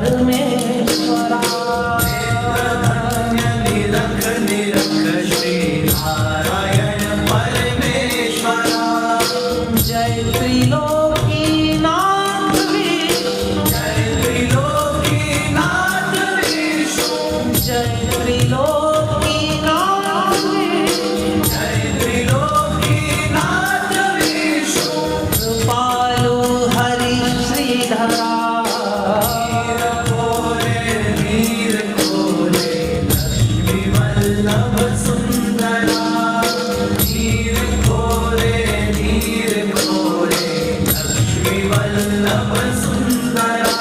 परमेश्वरा निरख निरख श्री नारायण परमेश्वरा जय त्रिलोकीनाथ विष्णु जय त्रिलोकीनाथ विष्णु जय त्रिलोकीनाथ विष्णु जय त्रिलोकीनाथ विष्णु कृपालु हरि श्रीधरा नीर खोले लक्ष्मी वल्लभ सुंदरा नीर खोले लक्ष्मी वल्लभ सुंदरा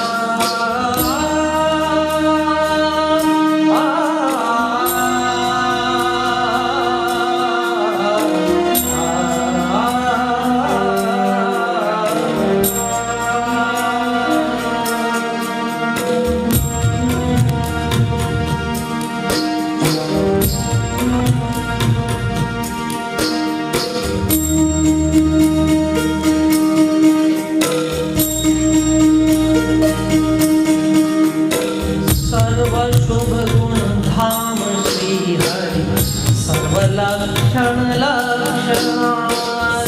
सर्व शुभ गुण धाम श्री हरि सर्व लक्षण लक्षणा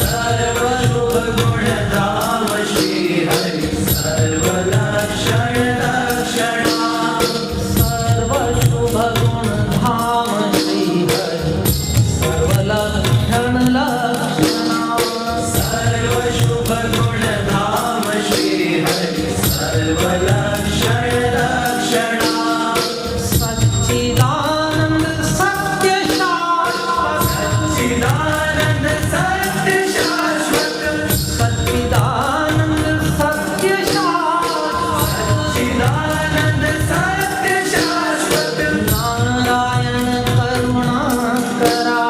सर्व शुभ गुण धाम श्री हरि सर्व लक्षण लक्षणा सर्व शुभ गुण धाम श्री हरि सर्व लक्षण लक्षणा सर्व शुभ गुण धाम श्री हरि सर्व लक्षण लक्षणा सच्चिदानंद सत्य शाश्वत चिदानंद सत्य शाश्वत सच्चिदानंद सत्य शाश्वत चिदानंद सत्य शाश्वत नारायण करुणाकरा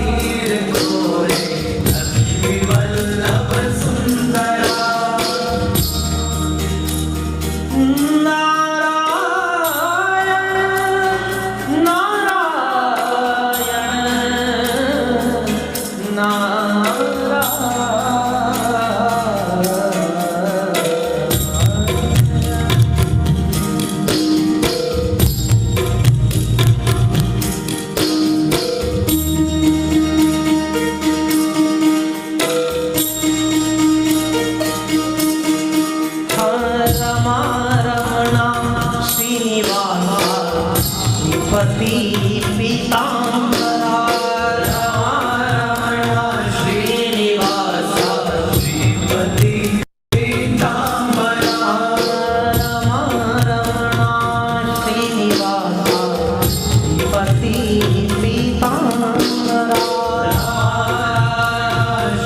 नीर खोले लक्ष्मी वल्लभ सुंदरा रमा रमणा श्रीनिवासा श्रीपति पीताम्बरा रमण श्रीनिवासा श्रीपति पीताम्बरा रमा रमणा श्रीनिवासा श्रीपति पीताम्बरा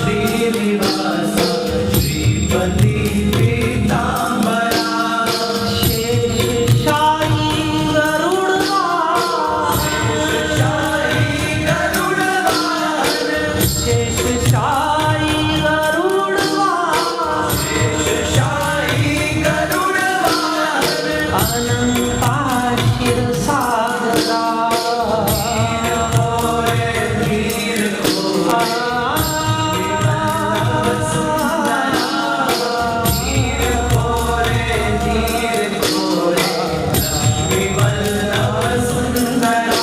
श्रीनिवासा श्रीपति पीताम्बरा शेषशायी गरुड़वाहन शेषशायी गरुड़वाहन शेषशायी गरुड़वाहन शेषशायी गरुड़वाहन अनंता क्षीरसागरा नीर खोले लक्ष्मी वल्लभ सुंदरा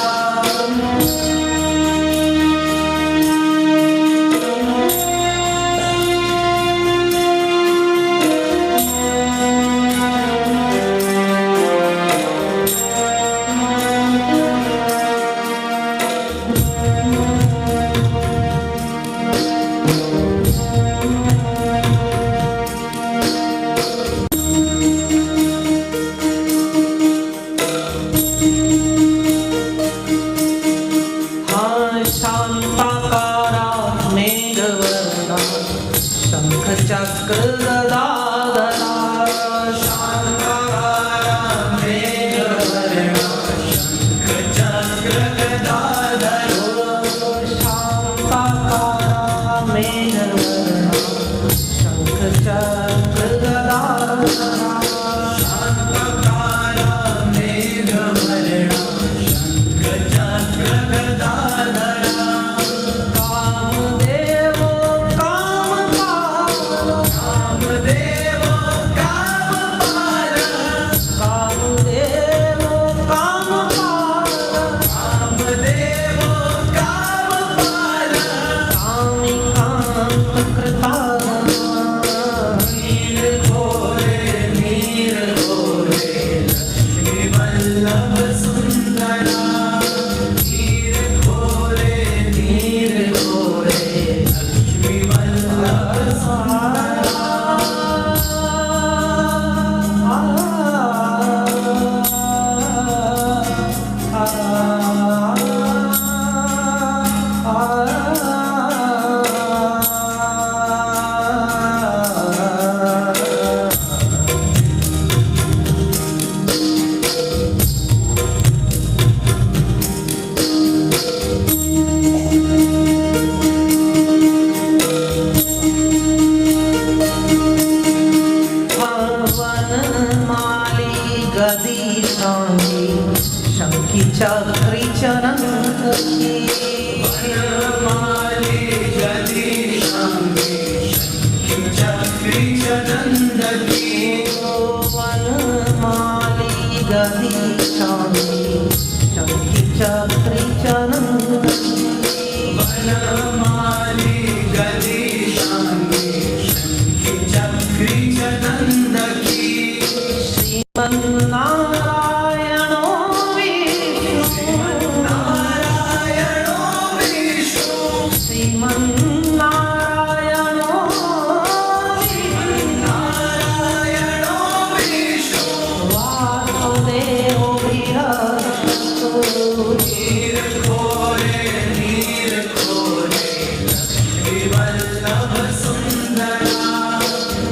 शांताकारा मेघवर्णा शंख चक्र गदाधरा शांताकारा मेघवर्णा शंख चक्र गदाधरो शांताकारा मेघवर्णा शंख चक्र गदाधरा शांताकारा मेघवर्णा शंख चक्र गदाधरो શ્રીમન્નારાયણો નારાયણો વિષ્ણુ વાસુદેવો બૃહસ્પતિ નીર ખોરે લક્ષ્મી વલ્લભ સુંદરા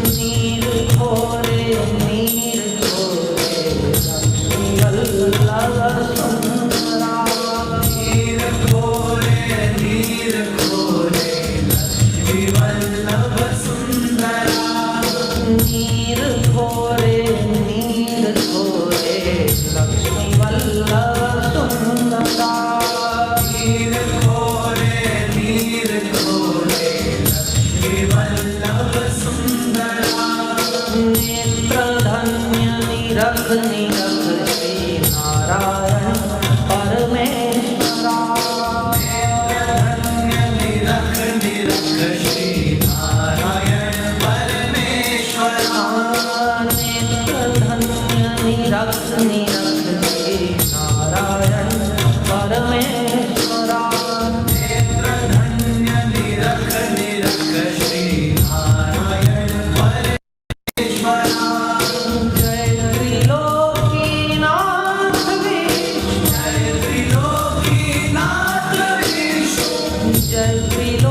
નીર ખોરે લક્ષ્મી વલ્લભ સુંદરા નીર ખોરે લક્ષ્મી વલ્લભ સુંદરા નીર ખોરે લક્ષ્મી વલ્લભ સુંદરા નીર ખોરે લક્ષ્મી વલ્લભ સુંદરા નેત્રધન્ય નિરખ શ્રી નારાયણ પરમેશ્વરા ધન્ય નિરખ શ્રી નારાયણ પરમેશ્વરા નેત્રધન્ય નિરખ શ્રી નારાયણ પરમેશ્વરા ધન્ય નિરખ શ્રી નારાયણ પરમેશ્વરા જય ત્રિલોકીનાથ વિષ્ણુ જય ત્રિલોકીનાથ વિષ્ણુ જય ત્રિલોકીનાથ